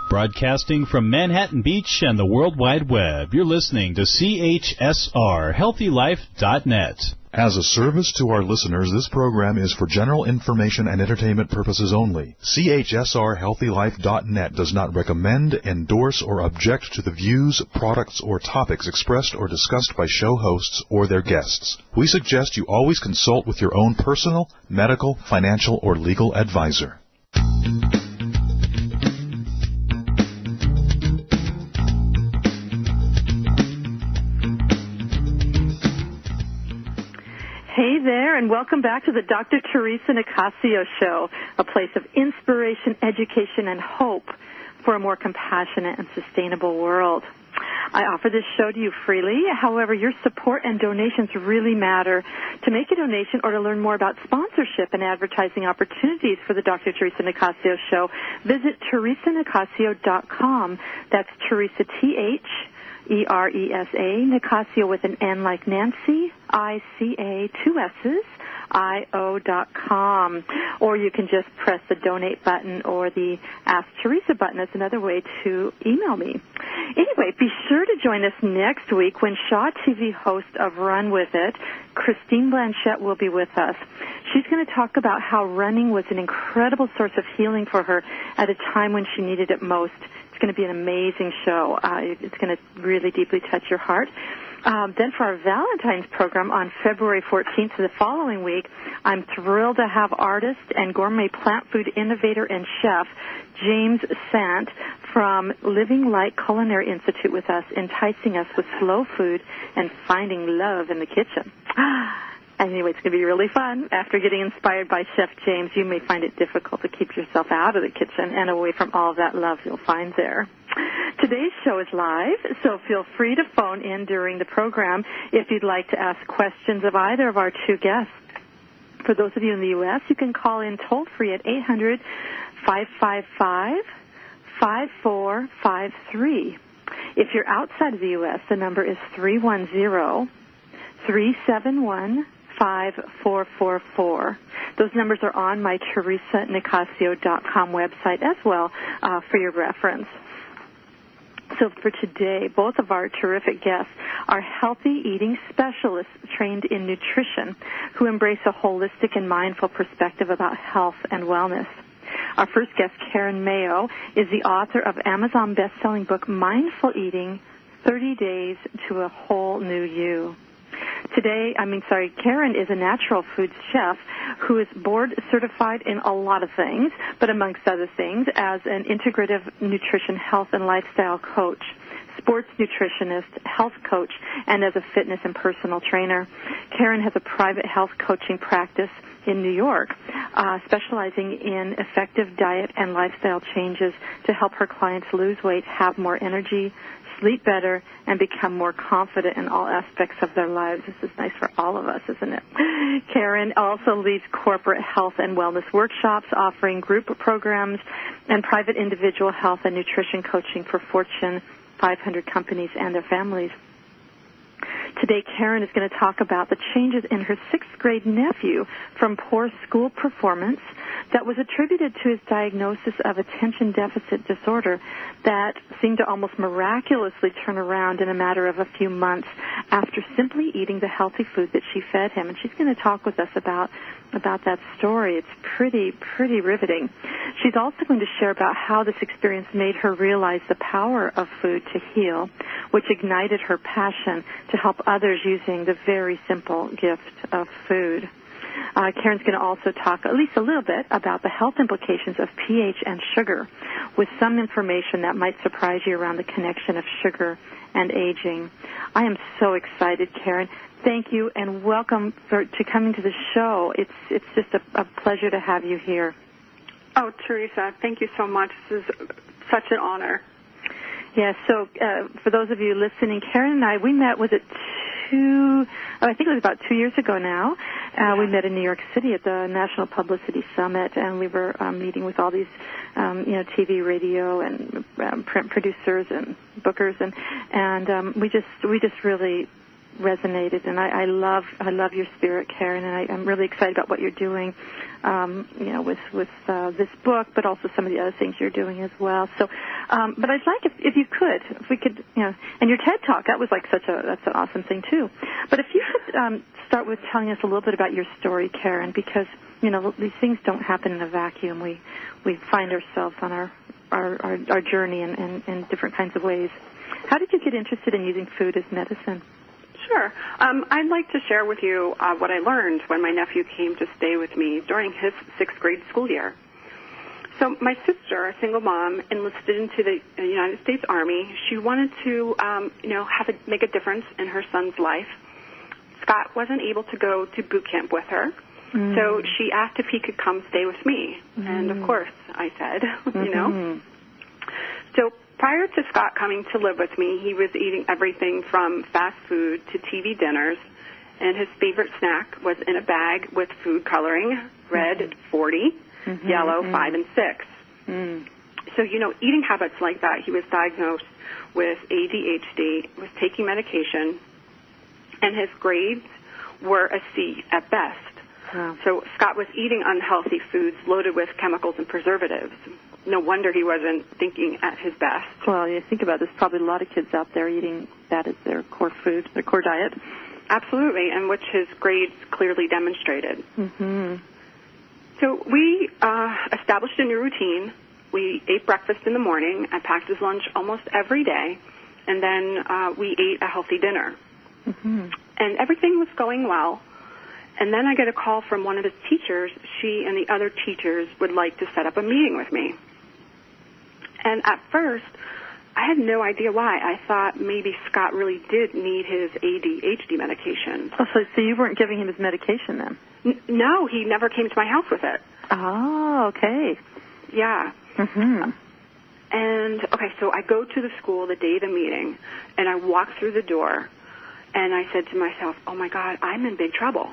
Broadcasting from Manhattan Beach and the World Wide Web, you're listening to CHSR, HealthyLife.net. As a service to our listeners, this program is for general information and entertainment purposes only. CHSR HealthyLife.net does not recommend, endorse, or object to the views, products, or topics expressed or discussed by show hosts or their guests. We suggest you always consult with your own personal, medical, financial, or legal advisor. Hey there, and welcome back to the Dr. Theresa Nicassio Show, a place of inspiration, education, and hope for a more compassionate and sustainable world. I offer this show to you freely. However, your support and donations really matter. To make a donation or to learn more about sponsorship and advertising opportunities for the Dr. Theresa Nicassio Show, visit TheresaNicassio.com. That's Theresa, T-H-E-R-E-S-A, Nicassio with an N like Nancy, I-C-A, 2 S's, IO.com. Or you can just press the donate button or the Ask Theresa button. That's another way to email me. Anyway, be sure to join us next week when Shaw TV host of Run With It, Christine Blanchette, will be with us. She's going to talk about how running was an incredible source of healing for her at a time when she needed it most. It's going to be an amazing show. It's going to really deeply touch your heart. Then for our Valentine's program on February 14th, so the following week, I'm thrilled to have artist and gourmet plant food innovator and chef James Sant from Living Light Culinary Institute with us, enticing us with slow food and finding love in the kitchen. Anyway, it's going to be really fun. After getting inspired by Chef James, you may find it difficult to keep yourself out of the kitchen and away from all of that love you'll find there. Today's show is live, so feel free to phone in during the program if you'd like to ask questions of either of our two guests. For those of you in the U.S., you can call in toll-free at 800-555-5453. If you're outside of the U.S., the number is 310-371-5444. Those numbers are on my TheresaNicassio.com website as well for your reference. So for today, both of our terrific guests are healthy eating specialists trained in nutrition who embrace a holistic and mindful perspective about health and wellness. Our first guest, Karen Mayo, is the author of Amazon best-selling book Mindful Eating, 30 Days to a Whole New You. Karen is a natural foods chef who is board certified in a lot of things, but amongst other things, as an integrative nutrition, health, and lifestyle coach, sports nutritionist, health coach, and as a fitness and personal trainer. Karen has a private health coaching practice in New York, specializing in effective diet and lifestyle changes to help her clients lose weight, have more energy, sleep better, and become more confident in all aspects of their lives. This is nice for all of us, isn't it? Karen also leads corporate health and wellness workshops, offering group programs and private individual health and nutrition coaching for Fortune 500 companies and their families. Today, Karen is going to talk about the changes in her 6th grade nephew from poor school performance that was attributed to his diagnosis of attention deficit disorder that seemed to almost miraculously turn around in a matter of a few months after simply eating the healthy food that she fed him. And she's going to talk with us about that story. It's pretty riveting. She's also going to share about how this experience made her realize the power of food to heal, which ignited her passion to help others using the very simple gift of food. Karen's going to also talk at least a little bit about the health implications of pH and sugar, with some information that might surprise you around the connection of sugar and aging. I am so excited, Karen. Thank you, and welcome to coming to the show. It's just a pleasure to have you here. Oh, Theresa, thank you so much. This is such an honor. Yeah, so for those of you listening, Karen and I, we met, I think it was about 2 years ago now. We met in New York City at the National Publicity Summit, and we were meeting with all these, TV, radio, and print producers and bookers, and we just really resonated, and I love your spirit, Karen, and I'm really excited about what you're doing, with this book, but also some of the other things you're doing as well. So, but I'd like if we could, and your TED Talk, that was like that's an awesome thing too. But if you could start with telling us a little bit about your story, Karen, because these things don't happen in a vacuum. We find ourselves on our journey in different kinds of ways. How did you get interested in using food as medicine? Sure. I'd like to share with you what I learned when my nephew came to stay with me during his 6th grade school year. So my sister, a single mom, enlisted into the United States Army. She wanted to, make a difference in her son's life. Scott wasn't able to go to boot camp with her, so she asked if he could come stay with me. And, of course, I said, So prior to Scott coming to live with me, he was eating everything from fast food to TV dinners, and his favorite snack was in a bag with food coloring, red 40, yellow 5 and 6. So, eating habits like that, he was diagnosed with ADHD, was taking medication, and his grades were a C at best. Wow. So Scott was eating unhealthy foods loaded with chemicals and preservatives. No wonder he wasn't thinking at his best. Well, you think about it, there's probably a lot of kids out there eating that as their core food, their core diet. Absolutely, and which his grades clearly demonstrated. So we established a new routine. We ate breakfast in the morning. I packed his lunch almost every day, and then we ate a healthy dinner. And everything was going well. And then I get a call from one of his teachers. She and the other teachers would like to set up a meeting with me. And at first, I had no idea why. I thought maybe Scott really did need his ADHD medication. Oh, so you weren't giving him his medication then? No, he never came to my house with it. Oh, okay. Yeah. And, okay, so I go to the school the day of the meeting, and I walk through the door, and I said to myself, oh, my God, I'm in big trouble.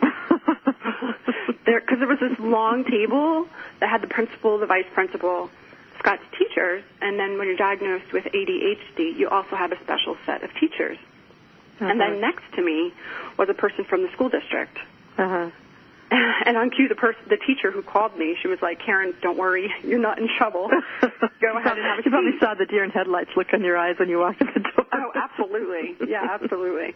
Because there was this long table that had the principal, the vice principal, Scott's teachers, and then when you're diagnosed with ADHD, you also have a special set of teachers. And then next to me was a person from the school district. And on cue, the teacher who called me, she was like, Karen, don't worry, you're not in trouble. Go ahead and have a seat. You probably saw the deer in headlights look in your eyes when you walked in the door. Oh, absolutely. Yeah, absolutely.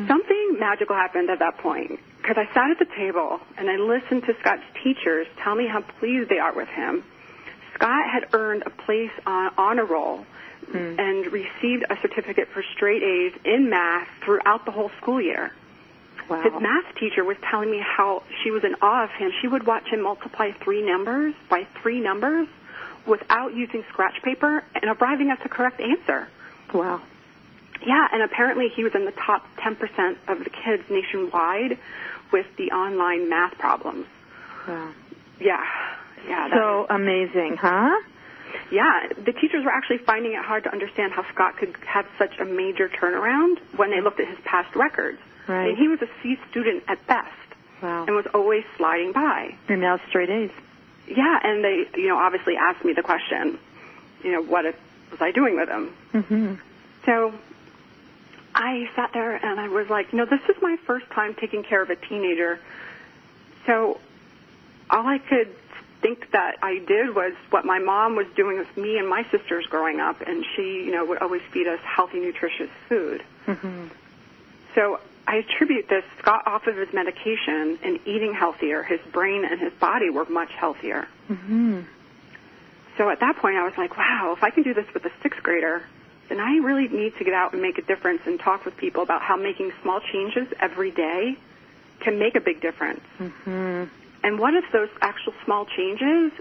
Something magical happened at that point, because I sat at the table and I listened to Scott's teachers tell me how pleased they are with him. Scott had earned a place on honor roll and received a certificate for straight A's in math throughout the whole school year. Wow. His math teacher was telling me how she was in awe of him. She would watch him multiply 3 numbers by 3 numbers without using scratch paper and arriving at the correct answer. Wow. Yeah, and apparently he was in the top 10% of the kids nationwide with the online math problems. Wow. Yeah. So amazing, huh? Yeah, the teachers were actually finding it hard to understand how Scott could have such a major turnaround when they looked at his past records. Right. And he was a C student at best. Wow. And was always sliding by. And now straight A's. Yeah, and they, obviously asked me the question, what was I doing with him? So I sat there and I was like, this is my first time taking care of a teenager. So all I could think that I did was what my mom was doing with me and my sisters growing up, and she, would always feed us healthy, nutritious food. So I attribute this. Scott off of his medication and eating healthier, his brain and his body were much healthier. So at that point I was like, wow, if I can do this with a 6th grader, then I really need to get out and make a difference and talk with people about how making small changes every day can make a big difference. And what if those actual small changes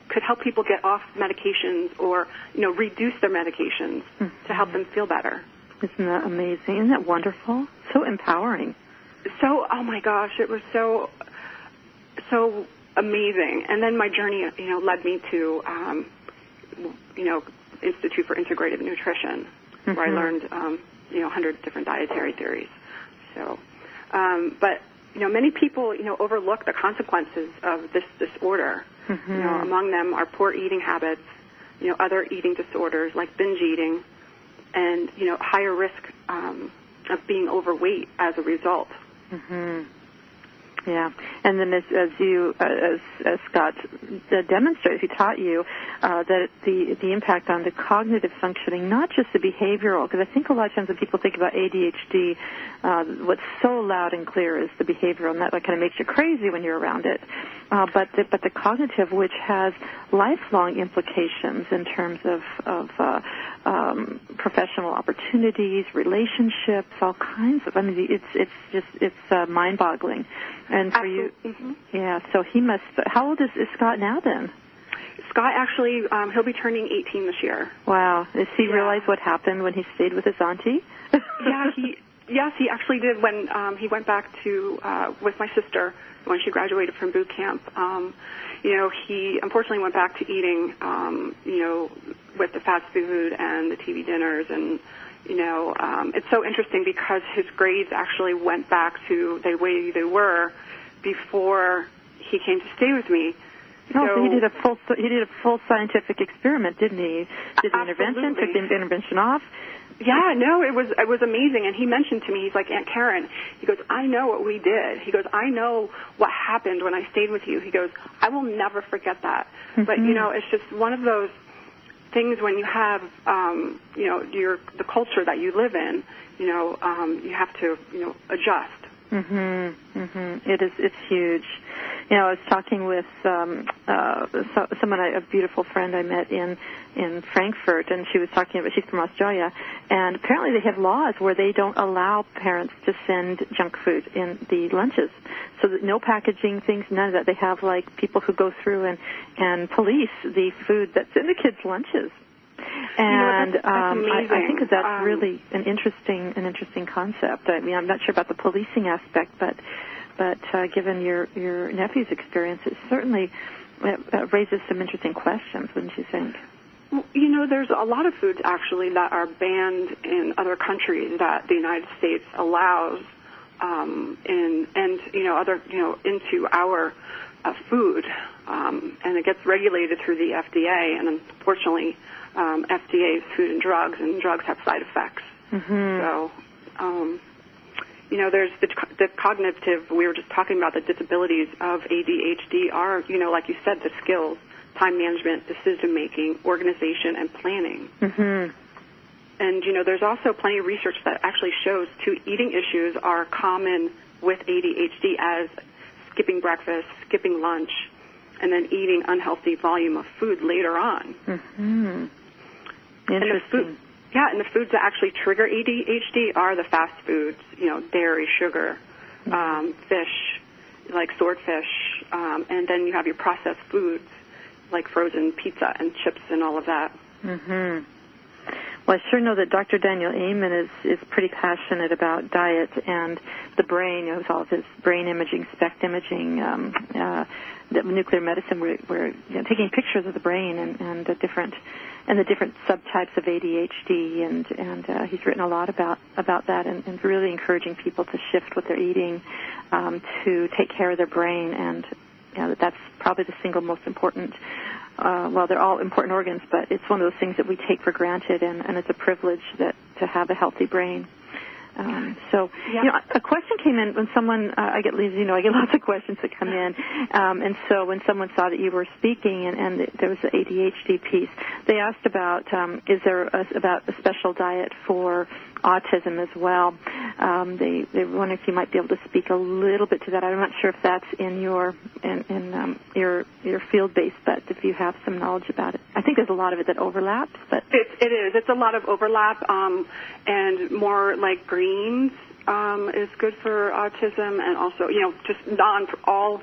could help people get off medications or, reduce their medications to help them feel better? Isn't that amazing? Isn't that wonderful? So empowering. So, oh my gosh, it was so amazing. And then my journey, led me to, Institute for Integrative Nutrition, where I learned, 100 different dietary theories. So, but many people, overlook the consequences of this disorder. Among them are poor eating habits, other eating disorders like binge eating, and, higher risk being overweight as a result. Mm-hmm. Yeah, and then as Scott demonstrated, he taught you that the impact on the cognitive functioning, not just the behavioral, because I think a lot of times when people think about ADHD, what's so loud and clear is the behavioral, and that kind of makes you crazy when you're around it. But the cognitive, which has lifelong implications in terms of professional opportunities, relationships, all kinds of. I mean, it's mind-boggling. And for you, yeah. So he must. How old is Scott now then? Scott actually, he'll be turning 18 this year. Wow. Does he realize what happened when he stayed with his auntie? Yes, he actually did when he went back to with my sister when she graduated from boot camp. He unfortunately went back to eating, with the fast food and the TV dinners, and it's so interesting because his grades actually went back to the way they were before he came to stay with me. So he did a full scientific experiment, didn't he? Did the intervention, took the intervention off. Yeah, no, it was amazing. And he mentioned to me, he's like, Aunt Karen, he goes, I know what we did. He goes, I know what happened when I stayed with you. He goes, I will never forget that. Mm-hmm. But, it's just one of those things when you have, the culture that you live in, you have to, adjust. Mm-hmm. Mm-hmm. It's huge. I was talking with someone, a beautiful friend I met in Frankfurt, and she was talking about, she's from Australia, and apparently they have laws where they don't allow parents to send junk food in the lunches. So that no packaging things, none of that. They have like people who go through and police the food that's in the kids' lunches. And that's I think that's really an interesting concept. I mean, I'm not sure about the policing aspect, but given your nephew's experience, it certainly raises some interesting questions, wouldn't you think? Well, there's a lot of foods actually that are banned in other countries that the United States allows, into our food, and it gets regulated through the FDA, and unfortunately, FDA is food and drugs have side effects. Mm-hmm. So, there's the cognitive, we were just talking about the disabilities of ADHD are, like you said, the skills, time management, decision-making, organization, and planning. Mm-hmm. And, there's also plenty of research that actually shows eating issues are common with ADHD as skipping breakfast, skipping lunch, and then eating unhealthy volume of food later on. Mm-hmm. Interesting. And the foods that actually trigger ADHD are the fast foods, dairy, sugar, fish, like swordfish, and then you have your processed foods, like frozen pizza and chips and all of that. Mm-hmm. Well, I sure know that Dr. Daniel Amen is pretty passionate about diet and the brain, with all of his brain imaging, SPECT imaging, the nuclear medicine. We're taking pictures of the brain and the different subtypes of ADHD, and he's written a lot about that and really encouraging people to shift what they're eating to take care of their brain, and that's probably the single most important. Well, they're all important organs, but it's one of those things that we take for granted, and it's a privilege to have a healthy brain. A question came in when someone, I get lots of questions that come in, and so when someone saw that you were speaking and there was the ADHD piece, they asked about, is there about a special diet for autism as well? They wonder if you might be able to speak a little bit to that. I'm not sure if that's in your field base, but if you have some knowledge about it. I think there's a lot of it that overlaps, but it is. It's a lot of overlap, and more like greens is good for autism, and also just all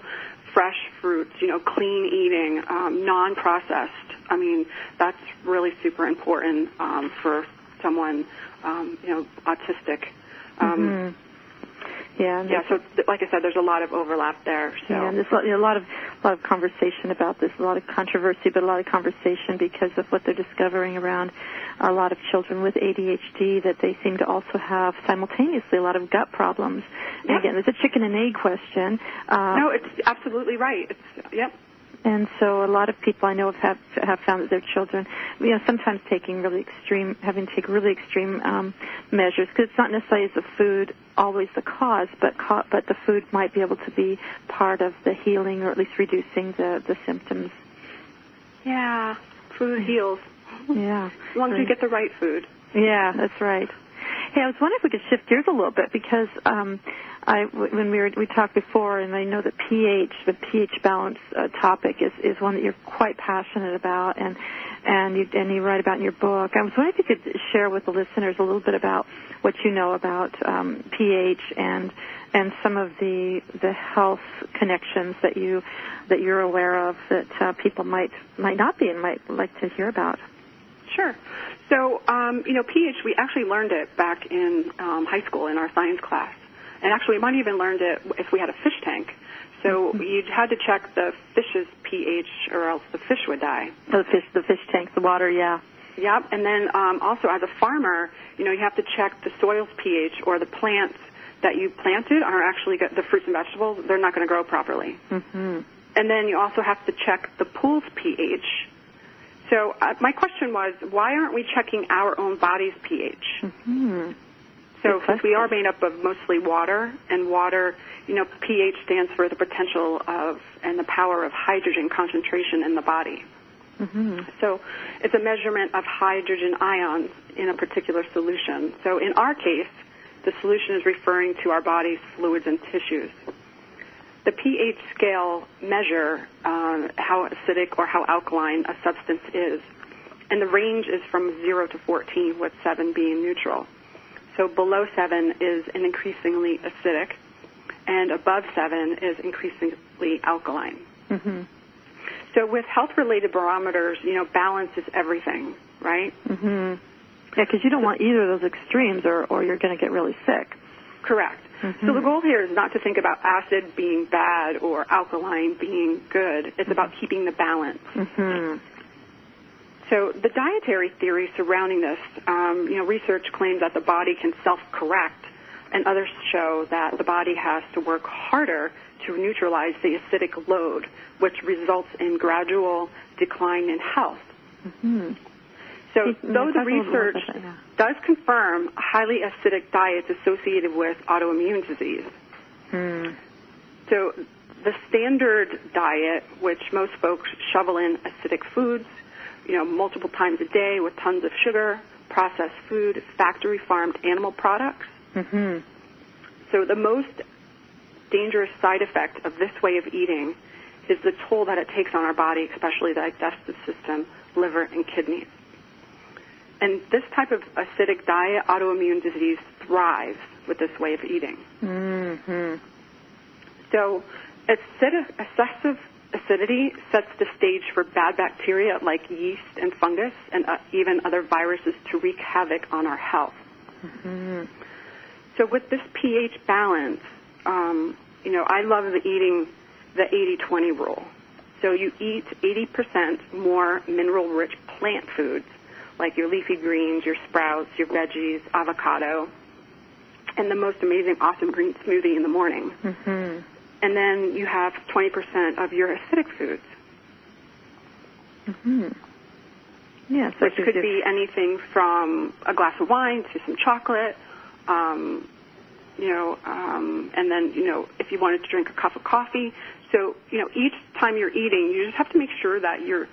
fresh fruits, clean eating, non-processed. I mean, that's really super important for someone autistic. Mm-hmm. So like I said, there's a lot of overlap there. So. Yeah, and there's a lot of conversation about this, a lot of controversy, but a lot of conversation because of what they're discovering around a lot of children with ADHD, that they seem to also have simultaneously a lot of gut problems. And again, it's a chicken and egg question. No, it's absolutely right. And so a lot of people I know have found that their children, sometimes having to take really extreme measures, because it's not necessarily the food always the cause, but the food might be able to be part of the healing, or at least reducing the symptoms. Yeah, food heals. Yeah. As long as you get the right food. Yeah, that's right. Hey, I was wondering if we could shift gears a little bit, because when we talked before, and I know that the pH balance topic is one that you're quite passionate about, and you write about in your book. I was wondering if you could share with the listeners a little bit about what you know about pH and some of the health connections that you're aware of that people might not be and might like to hear about. Sure. So, pH, we actually learned it back in high school in our science class. And actually, we might even learned it if we had a fish tank. So you had to check the fish's pH, or else the fish would die. The fish tank, the water, yeah. Yep. And then also, as a farmer, you have to check the soil's pH, or the plants that you planted are actually the fruits and vegetables. They're not going to grow properly. Mm-hmm. And then you also have to check the pool's pH. So my question was, why aren't we checking our own body's pH? Mm-hmm. So since we are made up of mostly water, and water, pH stands for the potential of and the power of hydrogen concentration in the body. Mm-hmm. So it's a measurement of hydrogen ions in a particular solution. So in our case, the solution is referring to our body's fluids and tissues. The pH scale measure how acidic or how alkaline a substance is, and the range is from 0 to 14, with 7 being neutral. So below 7 is an increasingly acidic, and above 7 is increasingly alkaline. Mm-hmm. So with health-related barometers, balance is everything, right? Mm-hmm. Yeah, because you don't want either of those extremes, or you're going to get really sick. Correct. Mm-hmm. So the goal here is not to think about acid being bad or alkaline being good. It's about keeping the balance. Mm-hmm. So the dietary theory surrounding this, research claims that the body can self-correct, and others show that the body has to work harder to neutralize the acidic load, which results in gradual decline in health. Mm-hmm. So though the research does confirm a highly acidic diet is associated with autoimmune disease. Mm. So the standard diet, which most folks shovel in acidic foods, multiple times a day with tons of sugar, processed food, factory-farmed animal products. Mm-hmm. So the most dangerous side effect of this way of eating is the toll that it takes on our body, especially the digestive system, liver, and kidneys. And this type of acidic diet, autoimmune disease, thrives with this way of eating. Mm-hmm. So excessive acidity sets the stage for bad bacteria like yeast and fungus and even other viruses to wreak havoc on our health. Mm-hmm. So with this pH balance, I love eating the 80-20 rule. So you eat 80% more mineral-rich plant foods, like your leafy greens, your sprouts, your veggies, avocado, and the most amazing, awesome green smoothie in the morning. Mm-hmm. And then you have 20% of your acidic foods. Mm-hmm. Yes, which could be anything from a glass of wine to some chocolate, and then, if you wanted to drink a cup of coffee. So, each time you're eating, you just have to make sure that your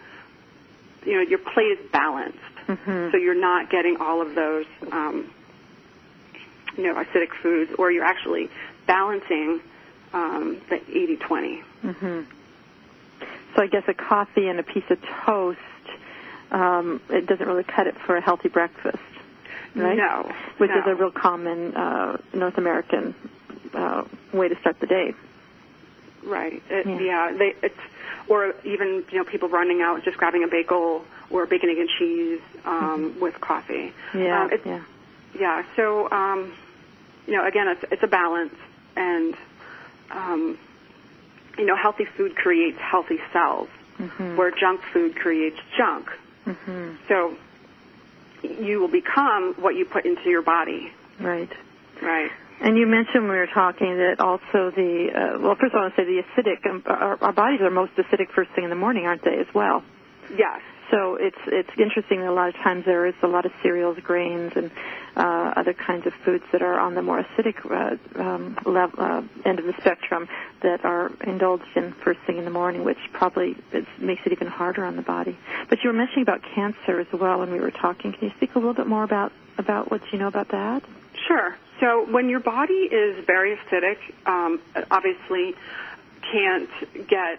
plate is balanced. Mm-hmm. So you're not getting all of those, acidic foods, or you're actually balancing the 80-20. Mm-hmm. So I guess a coffee and a piece of toast, it doesn't really cut it for a healthy breakfast, right? No. Which is a real common North American way to start the day. Right. Or even, people running out, just grabbing a bagel or bacon, egg, and cheese with coffee. Yeah. Yeah. So, again, it's a balance, and healthy food creates healthy cells, mm-hmm. where junk food creates junk. Mm-hmm. So you will become what you put into your body. Right. Right. And you mentioned when we were talking that also well, first of all, I want to say the acidic, our bodies are most acidic first thing in the morning, aren't they, as well? Yes. So it's interesting that a lot of times there is a lot of cereals, grains, and other kinds of foods that are on the more acidic end of the spectrum that are indulged in first thing in the morning, which probably makes it even harder on the body. But you were mentioning about cancer as well when we were talking. Can you speak a little bit more about what you know about that? Sure. So when your body is very acidic, obviously can't get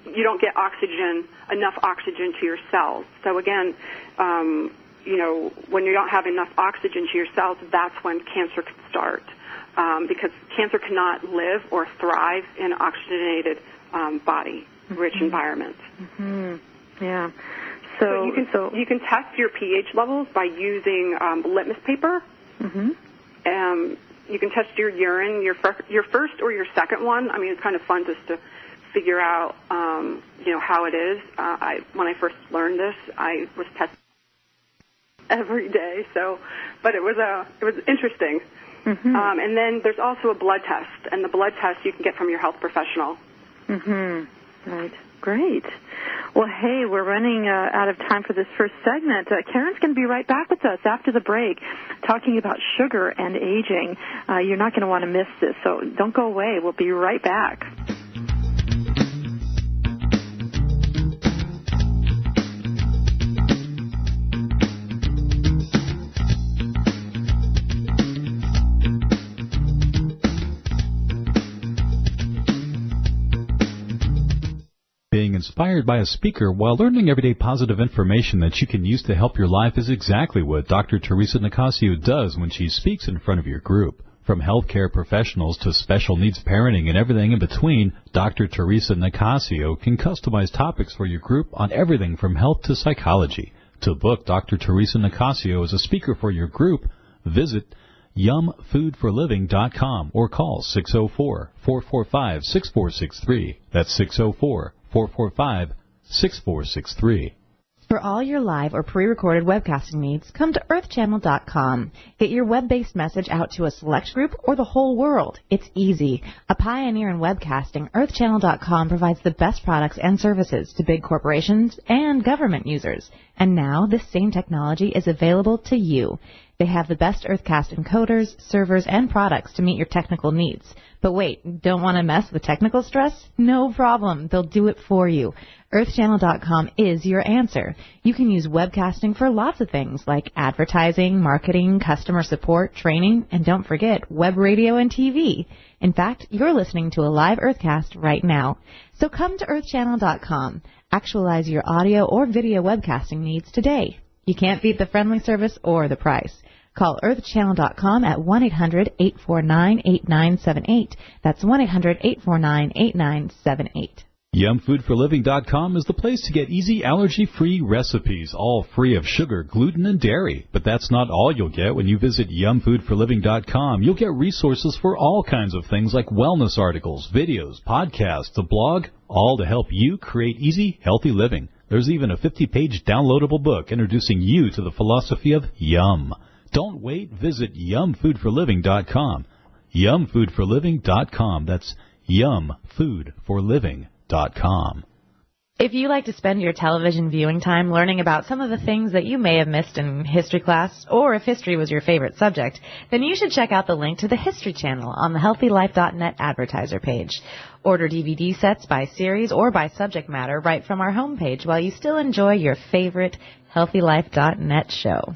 you don't get enough oxygen to your cells. So again, when you don't have enough oxygen to your cells, that's when cancer can start, because cancer cannot live or thrive in an oxygenated body-rich environment. Mm-hmm. Yeah. So you can test your pH levels by using litmus paper. Mm-hmm. You can test your urine, your first or your second one. I mean, it's kind of fun just to figure out, how it is. When I first learned this, I was testing every day. But it was interesting. Mm-hmm. And then there's also a blood test, and the blood test you can get from your health professional. Mm-hmm. Right. Great. Well, hey, we're running out of time for this first segment. Karen's going to be right back with us after the break talking about sugar and aging. You're not going to want to miss this, so don't go away. We'll be right back. Being inspired by a speaker while learning everyday positive information that you can use to help your life is exactly what Dr. Theresa Nicassio does when she speaks in front of your group. From healthcare professionals to special needs parenting and everything in between, Dr. Theresa Nicassio can customize topics for your group on everything from health to psychology. To book Dr. Theresa Nicassio as a speaker for your group, visit yumfoodforliving.com or call 604-445-6463. That's 604-445-6463. For all your live or pre-recorded webcasting needs, come to earthchannel.com. Get your web-based message out to a select group or the whole world. It's easy. A pioneer in webcasting, earthchannel.com provides the best products and services to big corporations and government users. And now this same technology is available to you. They have the best Earthcast encoders, servers, and products to meet your technical needs. But wait, don't want to mess with technical stress? No problem. They'll do it for you. EarthChannel.com is your answer. You can use webcasting for lots of things like advertising, marketing, customer support, training, and don't forget web radio and TV. In fact, you're listening to a live Earthcast right now. So come to EarthChannel.com. Actualize your audio or video webcasting needs today. You can't beat the friendly service or the price. Call earthchannel.com at 1-800-849-8978. That's 1-800-849-8978. Yumfoodforliving.com is the place to get easy allergy-free recipes, all free of sugar, gluten, and dairy. But that's not all you'll get when you visit yumfoodforliving.com. You'll get resources for all kinds of things like wellness articles, videos, podcasts, a blog, all to help you create easy, healthy living. There's even a 50-page downloadable book introducing you to the philosophy of yum. Don't wait. Visit yumfoodforliving.com. Yumfoodforliving.com. That's yumfoodforliving.com. If you like to spend your television viewing time learning about some of the things that you may have missed in history class, or if history was your favorite subject, then you should check out the link to the History Channel on the HealthyLife.net advertiser page. Order DVD sets by series or by subject matter right from our homepage while you still enjoy your favorite HealthyLife.net show.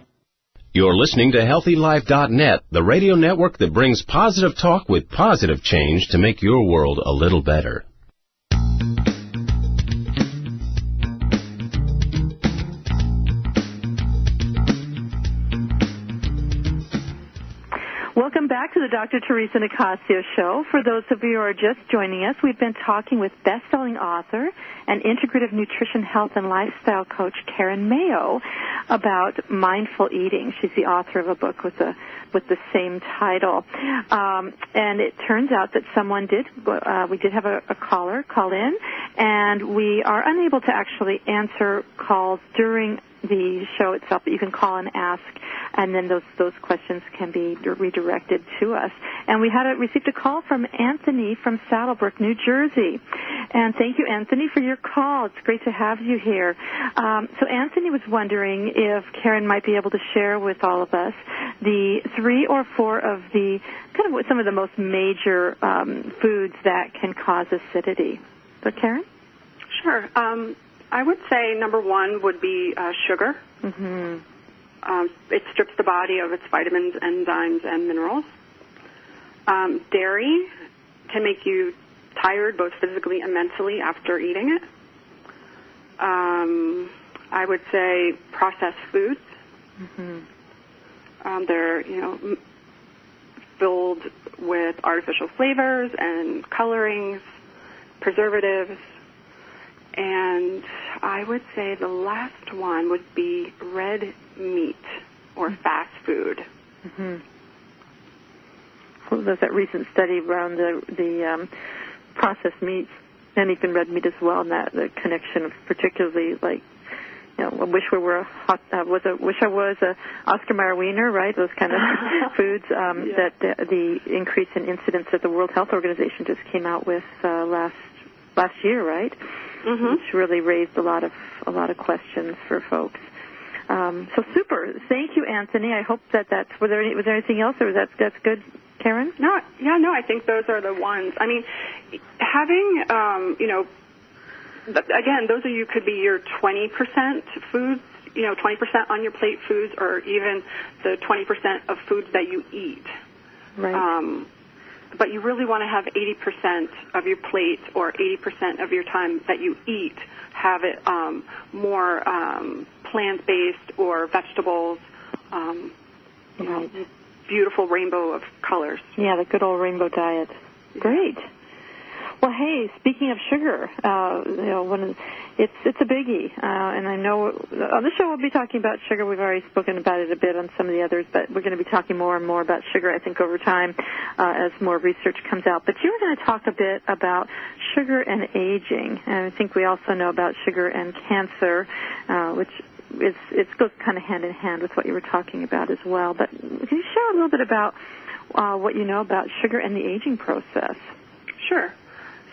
You're listening to HealthyLife.net, the radio network that brings positive talk with positive change to make your world a little better. Welcome back to the Dr. Theresa Nicassio Show. For those of you who are just joining us, we've been talking with best-selling author and integrative nutrition, health, and lifestyle coach Karen Mayo about mindful eating. She's the author of a book with the same title. And it turns out that we did have a caller call in, and we are unable to actually answer calls during the show itself that you can call and ask, and then those questions can be redirected to us. And we received a call from Anthony from Saddlebrook, New Jersey. And thank you, Anthony, for your call. It's great to have you here. So Anthony was wondering if Karen might be able to share with all of us the 3 or 4 of the kind of some of the most major foods that can cause acidity. So, Karen? Sure. I would say number 1 would be sugar. Mm-hmm. It strips the body of its vitamins, enzymes, and minerals. Dairy can make you tired both physically and mentally after eating it. I would say processed foods. Mm-hmm. They're, filled with artificial flavors and colorings, preservatives. And I would say the last one would be red meat or fast food. Mm-hmm. Well, there's that recent study around the processed meats and even red meat as well, and that the connection of particularly I wish I was a Oscar Mayer wiener, right? Those kind of foods. That the increase in incidence that the World Health Organization just came out with last year, right? Mm-hmm. Which really raised a lot of questions for folks. So super. Thank you, Anthony. I hope that's was there anything else, or that's good, Karen? No, I think those are the ones. I mean, having again, those of you could be your 20% foods, 20% on your plate foods, or even the 20% of foods that you eat. Right. But you really want to have 80% of your plate or 80% of your time that you eat have it more plant-based or vegetables, Right. Beautiful rainbow of colors. Yeah, the good old rainbow diet. Great. Well, hey, speaking of sugar, it's a biggie, and I know on the show we'll be talking about sugar. We've already spoken about it a bit on some of the others, but we're going to be talking more and more about sugar, I think, over time as more research comes out. But you were going to talk a bit about sugar and aging, and I think we also know about sugar and cancer, which it goes kind of hand in hand with what you were talking about as well. But can you share a little bit about what you know about sugar and the aging process? Sure.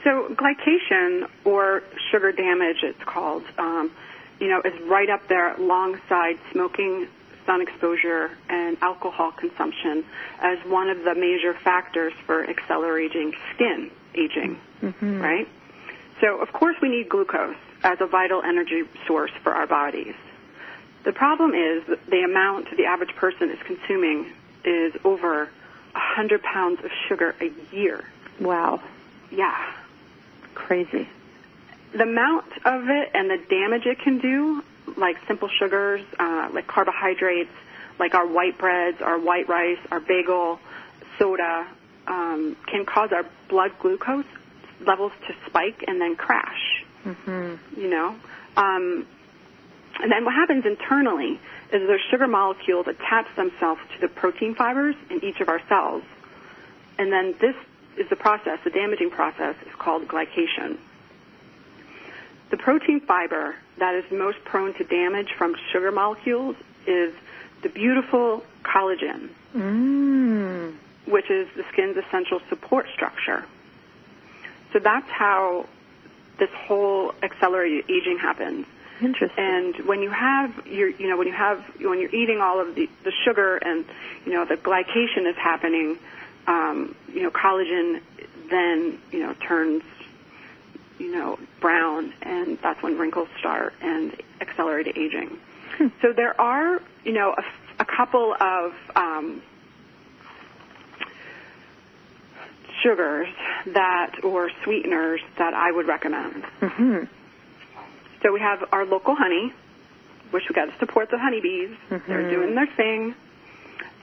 So glycation, or sugar damage it's called, is right up there alongside smoking, sun exposure, and alcohol consumption as one of the major factors for accelerating skin aging, mm-hmm. right? So, of course, we need glucose as a vital energy source for our bodies. The problem is that the amount the average person is consuming is over 100 pounds of sugar a year. Wow. Yeah. Crazy. The amount of it and the damage it can do, like simple sugars, like carbohydrates, like our white breads, our white rice, our bagel, soda, can cause our blood glucose levels to spike and then crash. Mm-hmm. And then what happens internally is those sugar molecules attach themselves to the protein fibers in each of our cells. And then this is the process, the damaging process is called glycation. The protein fiber that is most prone to damage from sugar molecules is the beautiful collagen, which is the skin's essential support structure. So that's how this whole accelerated aging happens. Interesting. And when you have when you're eating all of the sugar and the glycation is happening, collagen then turns brown, and that's when wrinkles start and accelerated aging. So there are a couple of sugars or sweeteners that I would recommend. Mm-hmm. So we have our local honey, which we got to support the honeybees. Mm-hmm. They're doing their thing.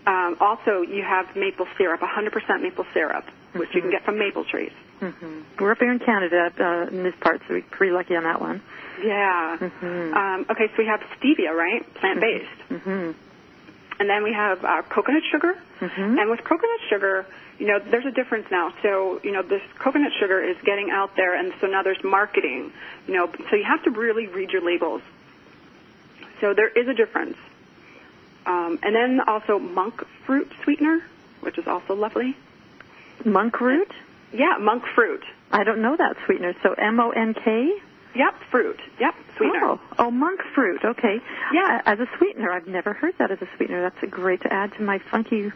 Also, you have maple syrup, 100% maple syrup, which you can get from maple trees. Mm-hmm. We're up here in Canada in this part, so we're pretty lucky on that one. Yeah. Mm-hmm. Okay, so we have stevia, right? Plant-based. Mm-hmm. And then we have coconut sugar. Mm-hmm. And with coconut sugar, there's a difference now. So, this coconut sugar is getting out there, and so now there's marketing. So you have to really read your labels. So there is a difference. And then also monk fruit sweetener, which is also lovely. Monk root? Yeah, monk fruit. I don't know that sweetener. So M-O-N-K? Yep, fruit. Yep, sweetener. Oh, monk fruit. Okay. Yeah. As a sweetener, I've never heard that as a sweetener. That's great to add to my funky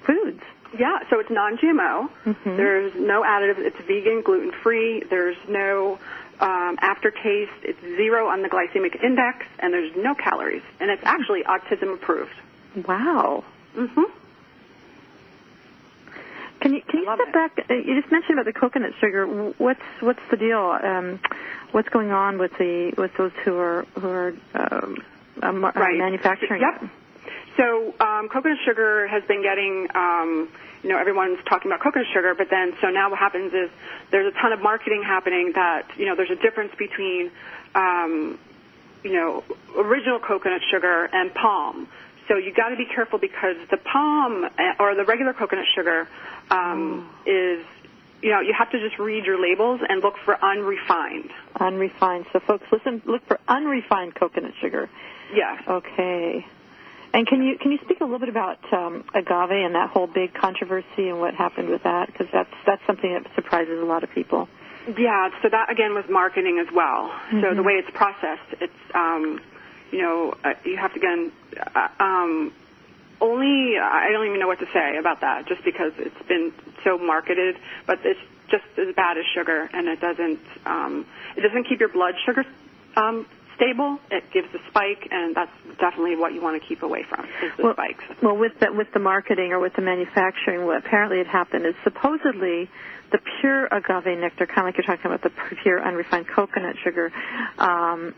foods. Yeah, so it's non-GMO. Mm-hmm. There's no additives. It's vegan, gluten-free. There's no aftertaste. It's 0 on the glycemic index, and there's no calories. And it's actually autism approved. Wow. Mm-hmm. Can you step back? You just mentioned about the coconut sugar. What's the deal? What's going on with those who are manufacturing? Yep. So coconut sugar has been getting, everyone's talking about coconut sugar, but then so now what happens is there's a ton of marketing happening that there's a difference between original coconut sugar and palm. So you got to be careful because the palm or the regular coconut sugar is, you have to just read your labels and look for unrefined. Unrefined. So folks, look for unrefined coconut sugar. Yes. Okay. And can you speak a little bit about agave and that whole big controversy and what happened with that? Because that's something that surprises a lot of people. Yeah. So that again was marketing as well. Mm-hmm. So the way it's processed, it's you have to again. I don't even know what to say about that, just because it's been so marketed. But it's just as bad as sugar, and it doesn't keep your blood sugar stable. It gives a spike, and that's definitely what you want to keep away from, is the spikes. Well, with the marketing or with the manufacturing, what apparently had happened is supposedly the pure agave nectar, kind of like you're talking about the pure unrefined coconut sugar, the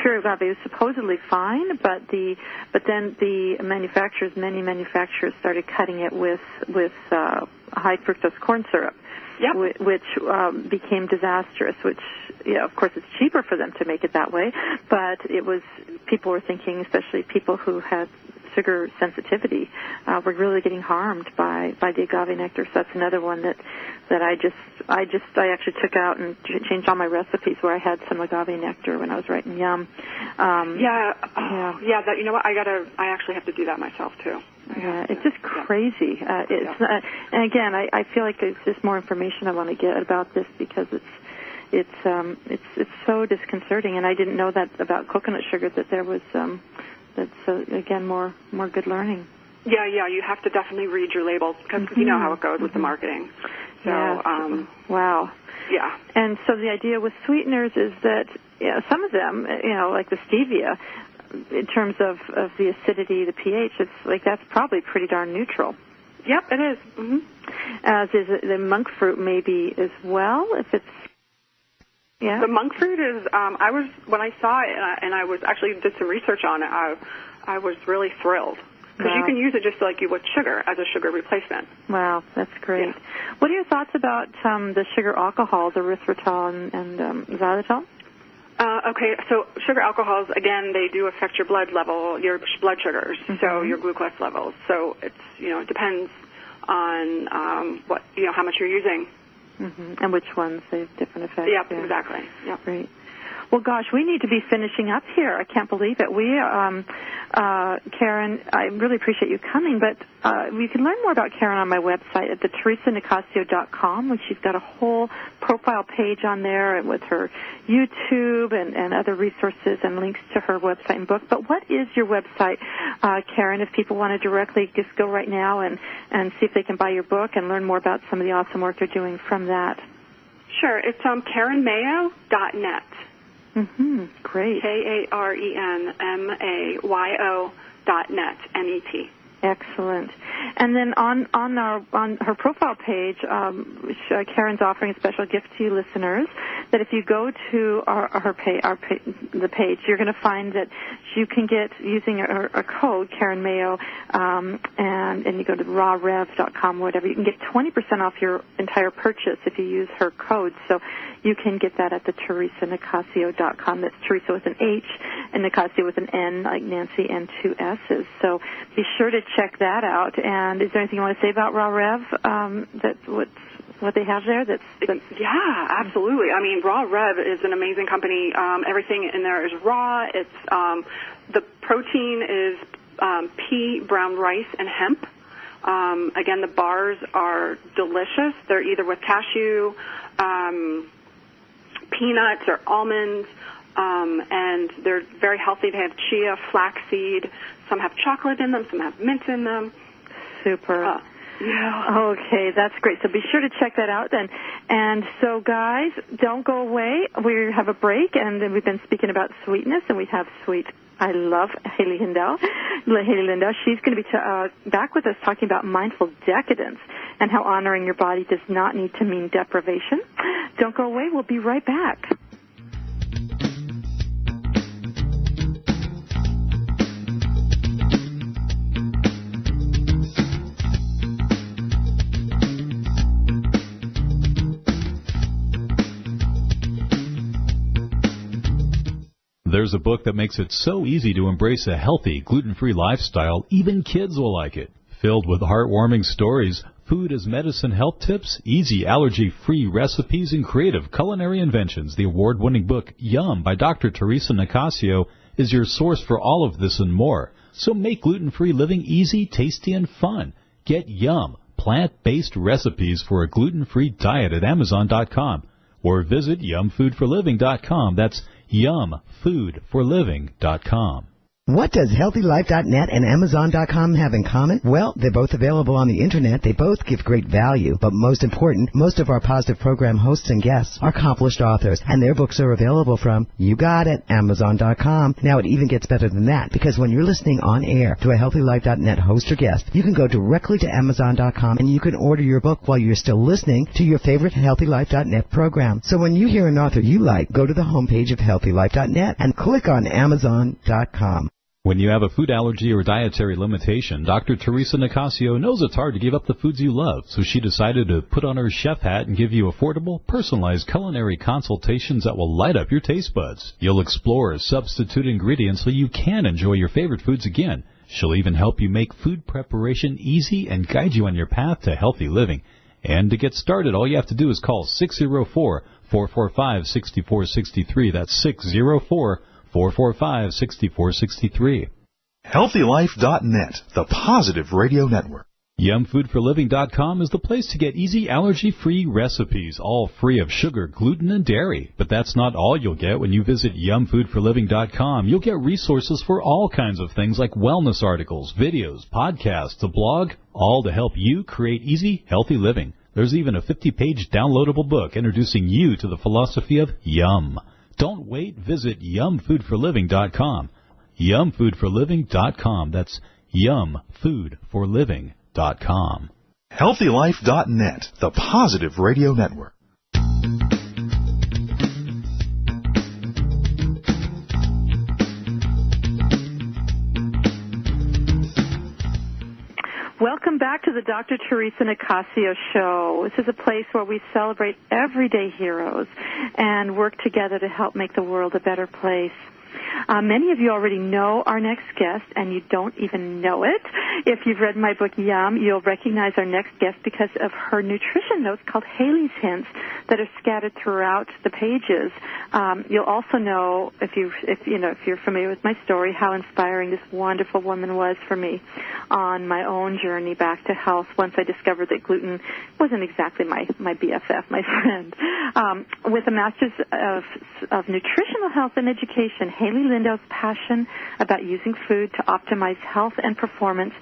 pure agave is supposedly fine, but then many manufacturers started cutting it with high fructose corn syrup. Yep. Which became disastrous, which, of course, it's cheaper for them to make it that way, but people were thinking, especially people who had sugar sensitivity, were really getting harmed by the agave nectar. So that's another one that I actually took out and changed all my recipes where I had some agave nectar when I was writing Yum. That, you know what, I actually have to do that myself too. Yeah, it's just crazy. And again, I feel like there's just more information I want to get about this because it's so disconcerting, and I didn't know that about coconut sugar, that there was again more good learning. Yeah, you have to definitely read your labels because you know how it goes with the marketing. So, wow. Yeah. And so the idea with sweeteners is that some of them, like the stevia, in terms of the acidity, the pH, it's like that's probably pretty darn neutral. Yep, it is. Mm-hmm. As is the monk fruit maybe as well, if it's. Yeah. The monk fruit is. When I saw it, and I was actually did some research on it. I was really thrilled because you can use it just like you would sugar as a sugar replacement. Wow, that's great. Yeah. What are your thoughts about the sugar alcohols, erythritol and xylitol? Okay, so sugar alcohols, again, they do affect your blood level, your blood sugars, so your glucose levels. So it's, it depends on how much you're using. Mm-hmm. And which ones, they have different effects. Yep, exactly. Yep. Great. Well, gosh, we need to be finishing up here. I can't believe it. Karen, I really appreciate you coming, but you can learn more about Karen on my website at theTheresaNicassio.com, which she's got a whole profile page on there with her YouTube and other resources and links to her website and book. But what is your website, Karen, if people want to directly just go right now and see if they can buy your book and learn more about some of the awesome work you're doing from that? Sure. It's KarenMayo.net. Mm-hmm. Great. KarenMayo.net, N-E-T. Excellent. And then on her profile page, Karen's offering a special gift to you listeners. That if you go to the page, you're going to find that you can get, using a code, Karen Mayo, and you go to rawrev.com, whatever, you can get 20% off your entire purchase if you use her code. So you can get that at the TheresaNicassio.com. That's Theresa with an H and Nicassio with an N, like Nancy, and 2 S's. So be sure to check that out. And is there anything you want to say about Raw Rev? what they have there? Yeah, absolutely. I mean, Raw Rev is an amazing company. Everything in there is raw. It's the protein is pea, brown rice, and hemp. Again, the bars are delicious. They're either with cashew, peanuts, or almonds, and they're very healthy. They have chia, flaxseed. Some have chocolate in them. Some have mint in them. Super. Yeah. Okay, that's great. So be sure to check that out then. And so, guys, don't go away. We have a break, and then we've been speaking about sweetness, and we have I love Haely Lindau. She's going to be back with us talking about mindful decadence and how honoring your body does not need to mean deprivation. Don't go away. We'll be right back. There's a book that makes it so easy to embrace a healthy, gluten-free lifestyle, even kids will like it. Filled with heartwarming stories, food as medicine health tips, easy allergy-free recipes, and creative culinary inventions, the award-winning book Yum by Dr. Theresa Nicassio is your source for all of this and more. So make gluten-free living easy, tasty, and fun. Get Yum, plant-based recipes for a gluten-free diet at Amazon.com or visit yumfoodforliving.com. That's yumfoodforliving.com. What does HealthyLife.net and Amazon.com have in common? Well, they're both available on the Internet. They both give great value. But most important, most of our positive program hosts and guests are accomplished authors, and their books are available from, you got it, Amazon.com. Now, it even gets better than that, because when you're listening on air to a HealthyLife.net host or guest, you can go directly to Amazon.com and you can order your book while you're still listening to your favorite HealthyLife.net program. So when you hear an author you like, go to the homepage of HealthyLife.net and click on Amazon.com. When you have a food allergy or dietary limitation, Dr. Theresa Nicassio knows it's hard to give up the foods you love, so she decided to put on her chef hat and give you affordable, personalized culinary consultations that will light up your taste buds. You'll explore substitute ingredients so you can enjoy your favorite foods again. She'll even help you make food preparation easy and guide you on your path to healthy living. And to get started, all you have to do is call 604-445-6463. That's 604-445-6463. HealthyLife.net, the positive radio network. YumFoodForLiving.com is the place to get easy allergy-free recipes, all free of sugar, gluten, and dairy. But that's not all you'll get when you visit YumFoodForLiving.com. You'll get resources for all kinds of things like wellness articles, videos, podcasts, a blog, all to help you create easy, healthy living. There's even a 50-page downloadable book introducing you to the philosophy of Yum. Don't wait. Visit YumFoodForLiving.com. YumFoodForLiving.com. That's YumFoodForLiving.com. HealthyLife.net, the positive radio network. Welcome back to the Dr. Theresa Nicassio Show. This is a place where we celebrate everyday heroes and work together to help make the world a better place. Many of you already know our next guest, and you don't even know it. If you've read my book, Yum, you'll recognize our next guest because of her nutrition notes called Hayley's Hints that are scattered throughout the pages. You'll also know, if you're familiar with my story, how inspiring this wonderful woman was for me on my own journey back to health once I discovered that gluten wasn't exactly my BFF, my friend. With a master's of nutritional health and education, Haely Lindau's passion about using food to optimize health and performance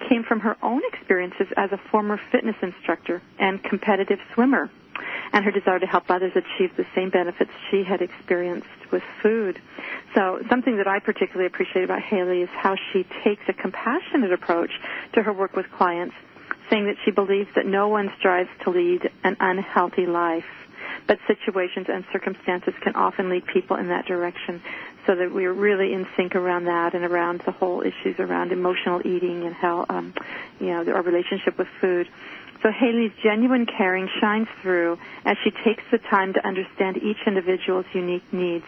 came from her own experiences as a former fitness instructor and competitive swimmer, and her desire to help others achieve the same benefits she had experienced with food. So something that I particularly appreciate about Hayley is how she takes a compassionate approach to her work with clients, saying that she believes that no one strives to lead an unhealthy life, but situations and circumstances can often lead people in that direction, so that we're really in sync around that and around the whole issues around emotional eating and how, our relationship with food. So Hayley's genuine caring shines through as she takes the time to understand each individual's unique needs.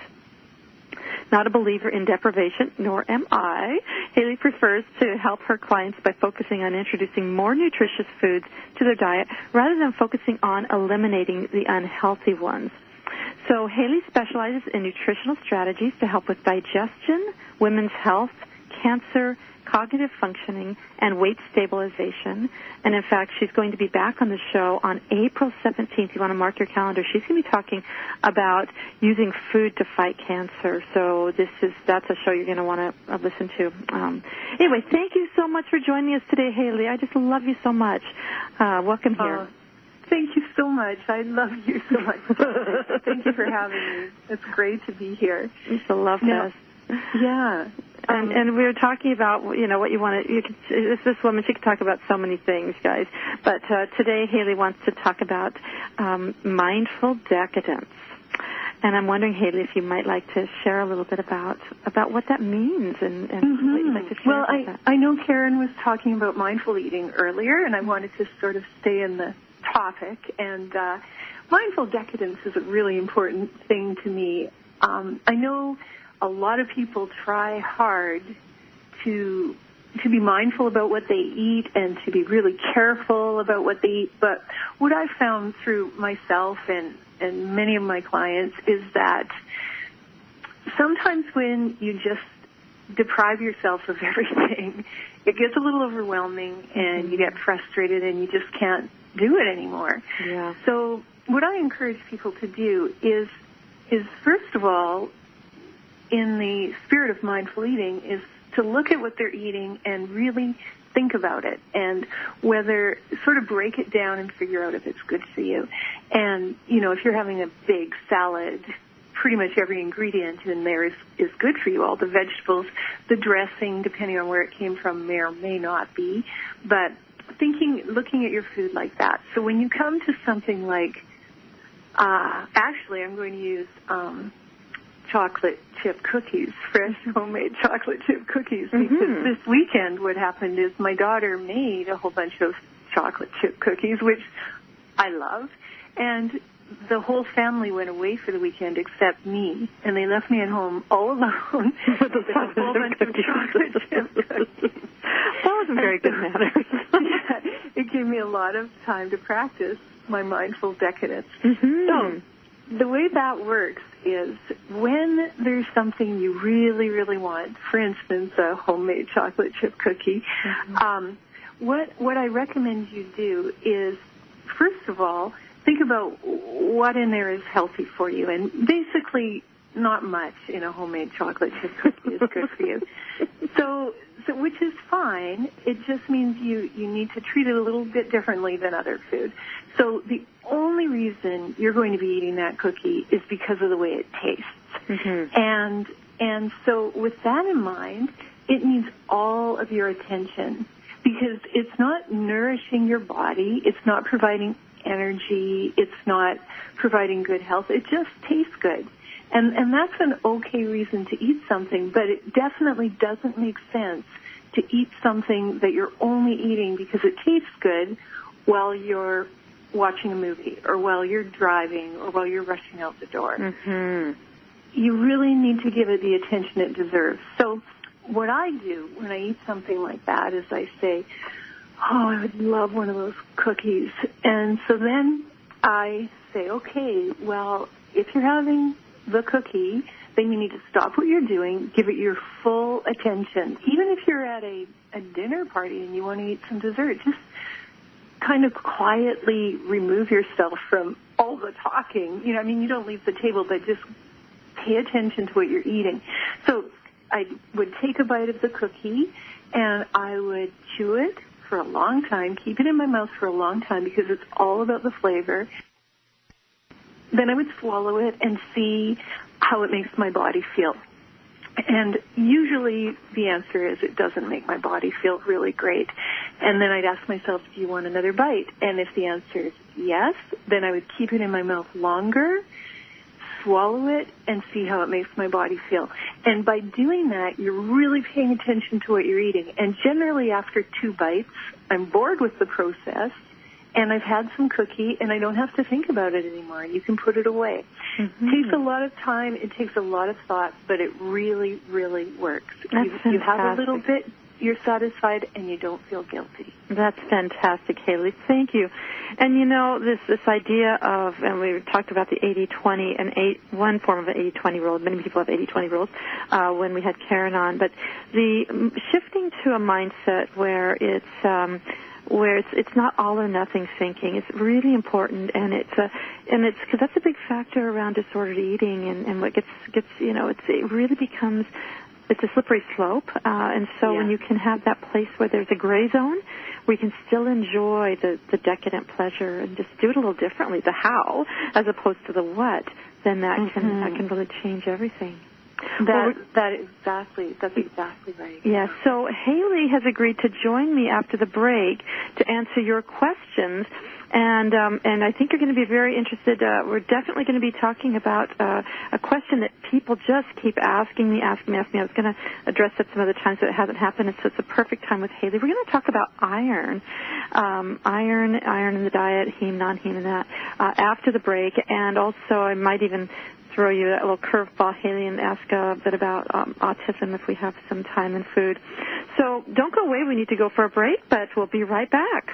Not a believer in deprivation, nor am I. Haely prefers to help her clients by focusing on introducing more nutritious foods to their diet rather than focusing on eliminating the unhealthy ones. So Haely specializes in nutritional strategies to help with digestion, women's health, cancer, cognitive functioning, and weight stabilization. And in fact, she's going to be back on the show on April 17th. You want to mark your calendar. She's going to be talking about using food to fight cancer. So that's a show you're going to want to listen to. Anyway, thank you so much for joining us today, Haely. I just love you so much. Welcome here. Thank you so much. I love you so much. Thank you for having me. It's great to be here. You so love this. Yeah. And we were talking about, what you want to, this woman, she could talk about so many things, guys. But today, Haely wants to talk about mindful decadence. And I'm wondering, Haely, if you might like to share a little bit about what that means and what you'd like to share about that. I know Karen was talking about mindful eating earlier, and I wanted to sort of stay in the topic. And mindful decadence is a really important thing to me. I know a lot of people try hard to be mindful about what they eat and to be really careful about what they eat. But what I've found through myself and many of my clients is that sometimes when you just deprive yourself of everything, it gets a little overwhelming and you get frustrated and you just can't do it anymore. Yeah. So what I encourage people to do is first of all, in the spirit of mindful eating, is to look at what they're eating and really think about it and whether sort of break it down and figure out if it's good for you. And, if you're having a big salad, pretty much every ingredient in there is good for you. All the vegetables, the dressing, depending on where it came from, may or may not be. But looking at your food like that. So when you come to something like, actually I'm going to use chocolate chip cookies, fresh homemade chocolate chip cookies, because this weekend what happened is my daughter made a whole bunch of chocolate chip cookies, which I love, and the whole family went away for the weekend except me, and they left me at home all alone with a whole bunch of chocolate chip cookies. That wasn't very good manners. Yeah, it gave me a lot of time to practice my mindful decadence. So the way that works is when there's something you really, really want, for instance, a homemade chocolate chip cookie, what I recommend you do is, first of all, think about what in there is healthy for you. And basically, not much in a homemade chocolate chip cookie is good for you. So which is fine. It just means you need to treat it a little bit differently than other food. So the only reason you're going to be eating that cookie is because of the way it tastes. And so with that in mind, it needs all of your attention because it's not nourishing your body. It's not providing energy. It's not providing good health. It just tastes good. And that's an okay reason to eat something, but it definitely doesn't make sense to eat something that you're only eating because it tastes good while you're watching a movie or while you're driving or while you're rushing out the door. You really need to give it the attention it deserves. So what I do when I eat something like that is I say, I would love one of those cookies. And so then I say, okay, well, if you're having the cookie, then you need to stop what you're doing, give it your full attention. Even if you're at a dinner party and you want to eat some dessert, just kind of quietly remove yourself from all the talking. You don't leave the table, but just pay attention to what you're eating. So I would take a bite of the cookie and I would chew it for a long time, keep it in my mouth for a long time because it's all about the flavor. Then I would swallow it and see how it makes my body feel. And usually the answer is it doesn't make my body feel really great. And then I'd ask myself, do you want another bite? And if the answer is yes, then I would keep it in my mouth longer, swallow it, and see how it makes my body feel. And by doing that, you're really paying attention to what you're eating. And generally after 2 bites, I'm bored with the process, and I've had some cookie, and I don't have to think about it anymore. You can put it away. Mm-hmm. It takes a lot of time. It takes a lot of thought, but it really, really works. You have a little bit, you're satisfied, and you don't feel guilty. That's fantastic, Hayley. Thank you. And, you know, this idea of, and we talked about the 80-20, and one form of an 80-20 rule. Many people have 80-20 rules when we had Karen on. But the shifting to a mindset where it's not all or nothing thinking. It's really important, and it's because that's a big factor around disordered eating, and what gets it really becomes. It's a slippery slope, and so when you can have that place where there's a gray zone, we can still enjoy the decadent pleasure and just do it a little differently, the how, as opposed to the what, then that can really change everything. That's exactly right. Yeah, so Hayley has agreed to join me after the break to answer your questions, and I think you're going to be very interested. We're definitely going to be talking about a question that people just keep asking me. I was going to address it some other times, but it hasn't happened, and so it's a perfect time with Hayley. We're going to talk about iron in the diet, heme, non-heme, and that after the break, and also I might even throw you a little curveball, Hayley, and ask a bit about autism if we have some time and food. So don't go away. We need to go for a break, but we'll be right back.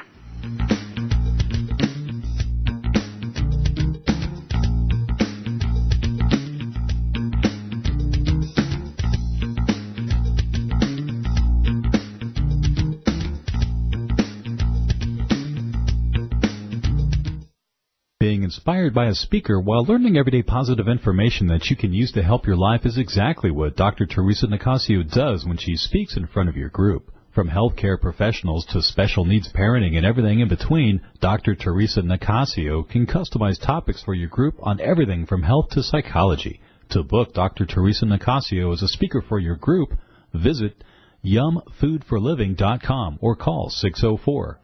Being inspired by a speaker while learning everyday positive information that you can use to help your life is exactly what Dr. Theresa Nicassio does when she speaks in front of your group. From healthcare professionals to special needs parenting and everything in between, Dr. Theresa Nicassio can customize topics for your group on everything from health to psychology. To book Dr. Theresa Nicassio as a speaker for your group, visit yumfoodforliving.com or call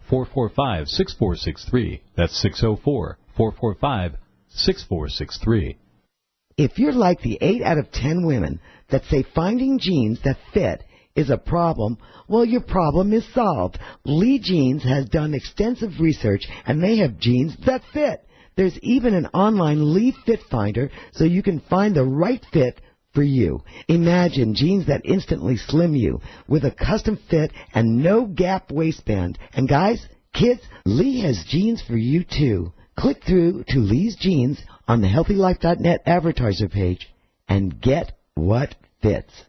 604-445-6463. That's 604-445-6463. If you're like the 8 out of 10 women that say finding jeans that fit is a problem, well, your problem is solved. Lee Jeans has done extensive research, and they have jeans that fit. There's even an online Lee Fit Finder, so you can find the right fit for you. Imagine jeans that instantly slim you with a custom fit and no gap waistband. And guys, kids, Lee has jeans for you too. Click through to Lee's Jeans on the HealthyLife.net advertiser page and get what fits.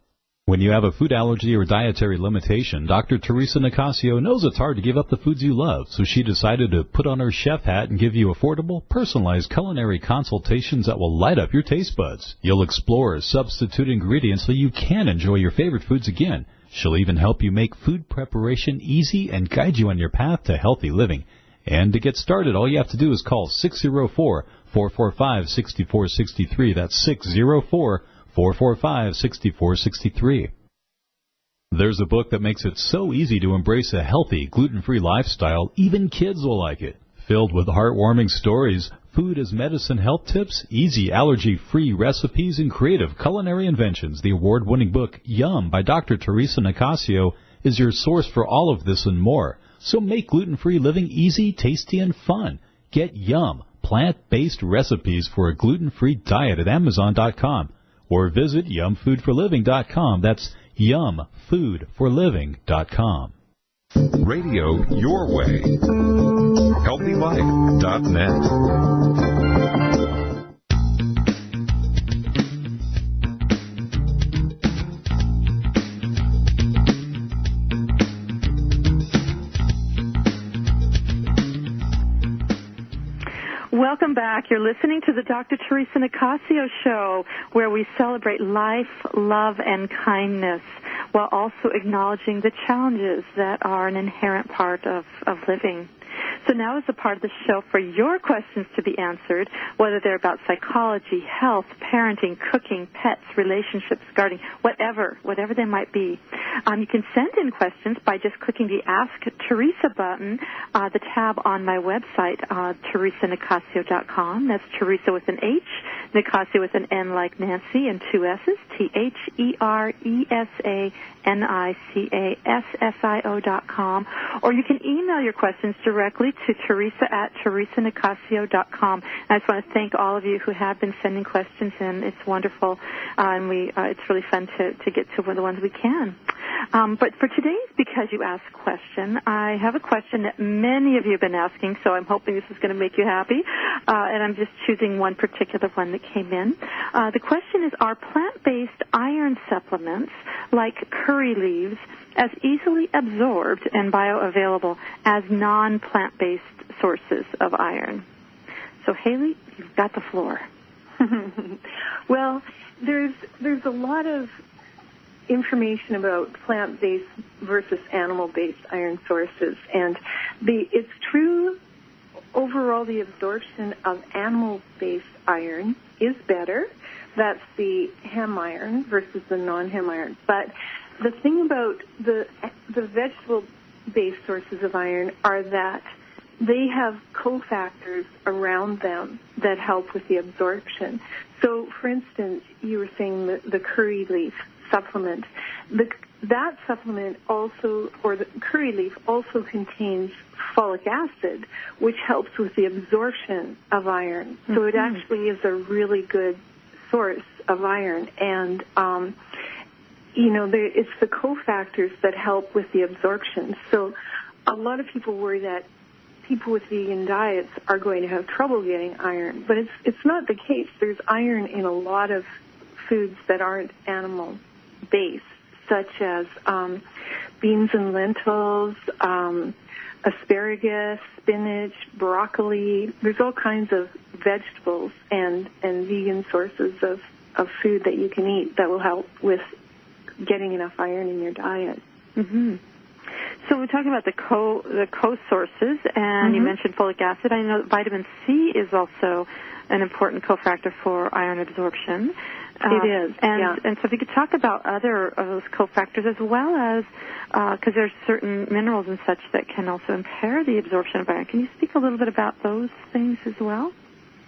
When you have a food allergy or dietary limitation, Dr. Theresa Nicassio knows it's hard to give up the foods you love, so she decided to put on her chef hat and give you affordable, personalized culinary consultations that will light up your taste buds. You'll explore substitute ingredients so you can enjoy your favorite foods again. She'll even help you make food preparation easy and guide you on your path to healthy living. And to get started, all you have to do is call 604-445-6463. That's 604-445-6463. There's a book that makes it so easy to embrace a healthy, gluten-free lifestyle, even kids will like it. Filled with heartwarming stories, food as medicine health tips, easy allergy-free recipes, and creative culinary inventions, the award-winning book Yum by Dr. Theresa Nicassio is your source for all of this and more. So make gluten-free living easy, tasty, and fun. Get Yum, plant-based recipes for a gluten-free diet at Amazon.com. Or visit yumfoodforliving.com. That's yumfoodforliving.com. Radio your way. HealthyLife.net. Welcome back. You're listening to the Dr. Theresa Nicassio Show, where we celebrate life, love, and kindness, while also acknowledging the challenges that are an inherent part of living. So now is the part of the show for your questions to be answered, whether they're about psychology, health, parenting, cooking, pets, relationships, gardening, whatever they might be. You can send in questions by just clicking the Ask Theresa button, the tab on my website, TheresaNicassio.com. That's Theresa with an H, Nicassio with an N like Nancy, and 2 S's, TheresaNicassio.com. Or you can email your questions directly to Theresa at TheresaNicassio.com. And I just want to thank all of you who have been sending questions in. It's wonderful, and it's really fun to get to the ones we can. But for today's Because You Asked question, I have a question that many of you have been asking, so I'm hoping this is going to make you happy, and I'm just choosing one particular one that came in. The question is, are plant-based iron supplements like curry leaves as easily absorbed and bioavailable as non-plant-based sources of iron? So, Haely, you've got the floor. Well, there's a lot of information about plant-based versus animal-based iron sources, and it's true overall the absorption of animal-based iron is better. That's the hem iron versus the non-hem iron. But the thing about the vegetable-based sources of iron are that they have cofactors around them that help with the absorption. So, for instance, you were saying the curry leaf supplement. That supplement also, or the curry leaf also contains folic acid, which helps with the absorption of iron. So it actually is a really good source of iron. And, it's the cofactors that help with the absorption. So a lot of people worry that people with vegan diets are going to have trouble getting iron, but it's not the case. There's iron in a lot of foods that aren't animal-based, such as beans and lentils, asparagus, spinach, broccoli. There's all kinds of vegetables and vegan sources of food that you can eat that will help with getting enough iron in your diet. Mm-hmm. So we're talking about the co-sources, and you mentioned folic acid. I know vitamin C is also an important cofactor for iron absorption. It is, And so if you could talk about other of those cofactors as well as, because there's certain minerals and such that can also impair the absorption of iron. Can you speak a little bit about those things as well?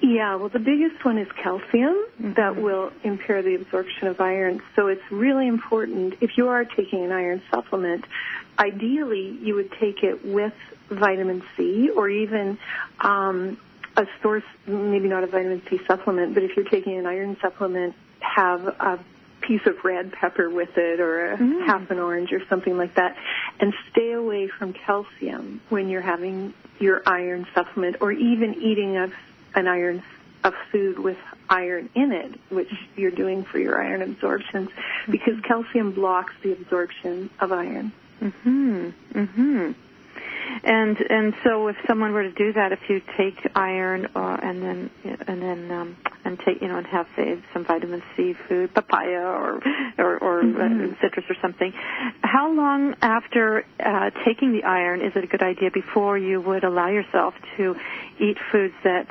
Yeah, well, the biggest one is calcium that will impair the absorption of iron. So it's really important, if you are taking an iron supplement, ideally you would take it with vitamin C or even a source, maybe not a vitamin C supplement, but if you're taking an iron supplement, have a piece of red pepper with it or half an orange or something like that, and stay away from calcium when you're having your iron supplement or even eating a food with iron in it, which you're doing for your iron absorption, because calcium blocks the absorption of iron. And so if someone were to do that, if you take iron and take and have say some vitamin C food, papaya or citrus or something, how long after taking the iron is it a good idea before you would allow yourself to eat foods that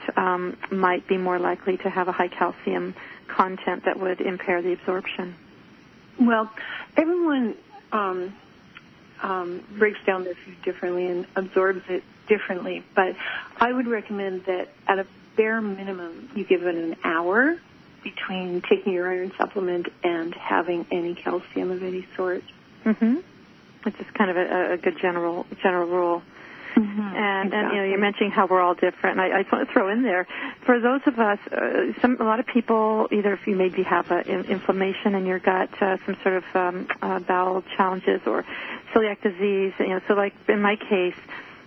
might be more likely to have a high calcium content that would impair the absorption? Well, everyone breaks down their food differently and absorbs it differently, but I would recommend that at a bare minimum you give it an hour between taking your iron supplement and having any calcium of any sort. Which is kind of a good general rule. And you're mentioning how we're all different. And I just want to throw in there, for those of us, a lot of people, either if you maybe have inflammation in your gut, some sort of bowel challenges or celiac disease, so like in my case,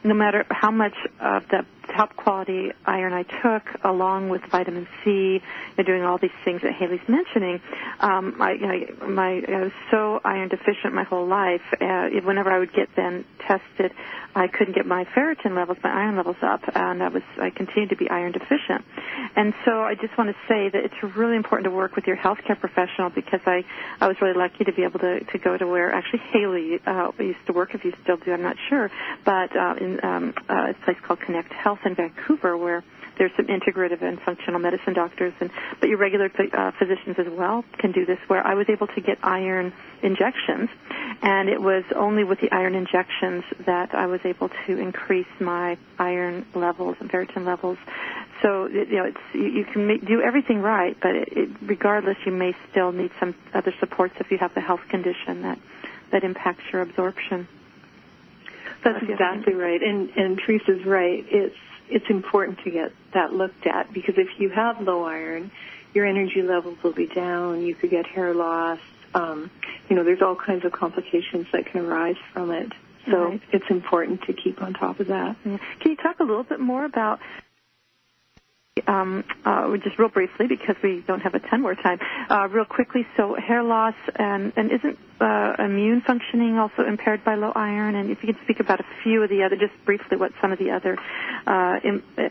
no matter how much of the top quality iron I took, along with vitamin C, and doing all these things that Hayley's mentioning, I was so iron deficient my whole life. Whenever I would get then tested, I couldn't get my ferritin levels, my iron levels up, and I continued to be iron deficient. And so I just want to say that it's really important to work with your healthcare professional, because I was really lucky to be able to go to where actually Hayley used to work, if you still do, I'm not sure, but in a place called Connect Health in Vancouver, where there's some integrative and functional medicine doctors, but your regular physicians as well can do this, where I was able to get iron injections, and it was only with the iron injections that I was able to increase my iron levels and ferritin levels. So, you can do everything right, but regardless, you may still need some other supports if you have the health condition that impacts your absorption. That's exactly right, and Theresa's right. It's important to get that looked at, because if you have low iron, your energy levels will be down. You could get hair loss. There's all kinds of complications that can arise from it. So It's important to keep on top of that. Yeah. Can you talk a little bit more about, just real briefly, because we don't have a ton more time, real quickly, so hair loss, and isn't immune functioning also impaired by low iron? And if you could speak about a few of the other, just briefly, what some of the other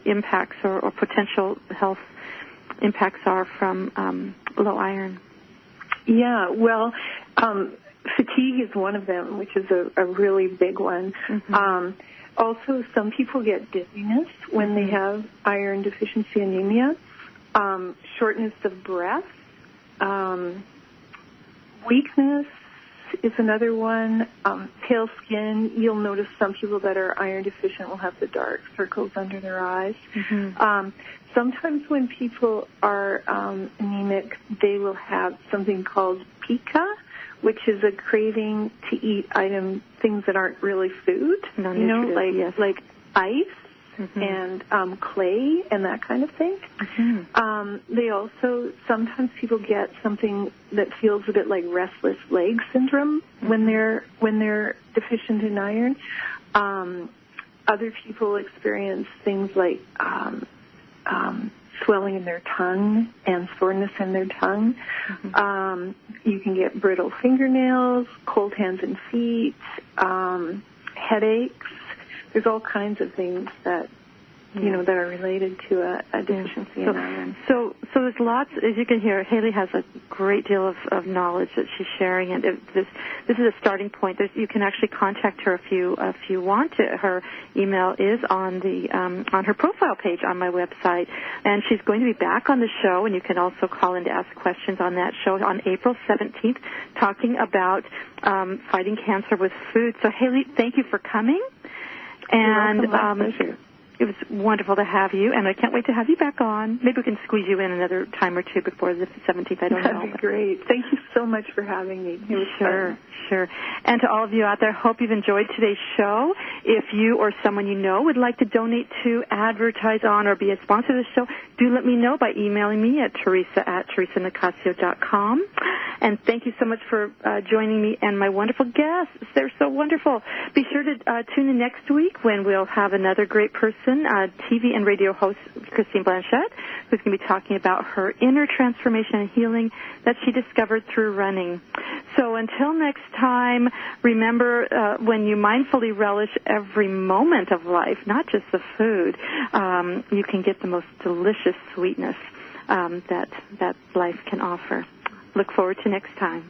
impacts or potential health impacts are from low iron. Yeah, well, fatigue is one of them, which is a really big one. Mm-hmm. Also, some people get dizziness when they have iron deficiency anemia, shortness of breath, weakness is another one, pale skin. You'll notice some people that are iron deficient will have the dark circles under their eyes. Mm-hmm. Sometimes when people are anemic, they will have something called pica, which is a craving to eat things that aren't really food, like ice mm-hmm. and clay and that kind of thing. Mm-hmm. They also, sometimes people get something that feels a bit like restless leg syndrome mm-hmm. when they're deficient in iron. Other people experience things like swelling in their tongue and soreness in their tongue. Mm-hmm. You can get brittle fingernails, cold hands and feet, headaches. There's all kinds of things that that are related to a deficiency in iron. So there's lots, as you can hear, Haely has a great deal of knowledge that she's sharing, and this is a starting point. You can actually contact her if you want to. Her email is on her profile page on my website, and she's going to be back on the show, and you can also call in to ask questions on that show on April 17th, talking about fighting cancer with food. So Haely, thank you for coming. And it was wonderful to have you, and I can't wait to have you back on. Maybe we can squeeze you in another time or two before the 17th. I don't know. That'd be great. Thank you so much for having me. It was fun. Sure. And to all of you out there, hope you've enjoyed today's show. If you or someone you know would like to donate to, advertise on, or be a sponsor of the show, do let me know by emailing me at Theresa@TheresaNicassio.com. And thank you so much for joining me and my wonderful guests. They're so wonderful. Be sure to tune in next week when we'll have another great person, TV and radio host Christine Blanchette, who's going to be talking about her inner transformation and healing that she discovered through running. So until next time, remember when you mindfully relish every moment of life, not just the food, you can get the most delicious sweetness that life can offer. Look forward to next time.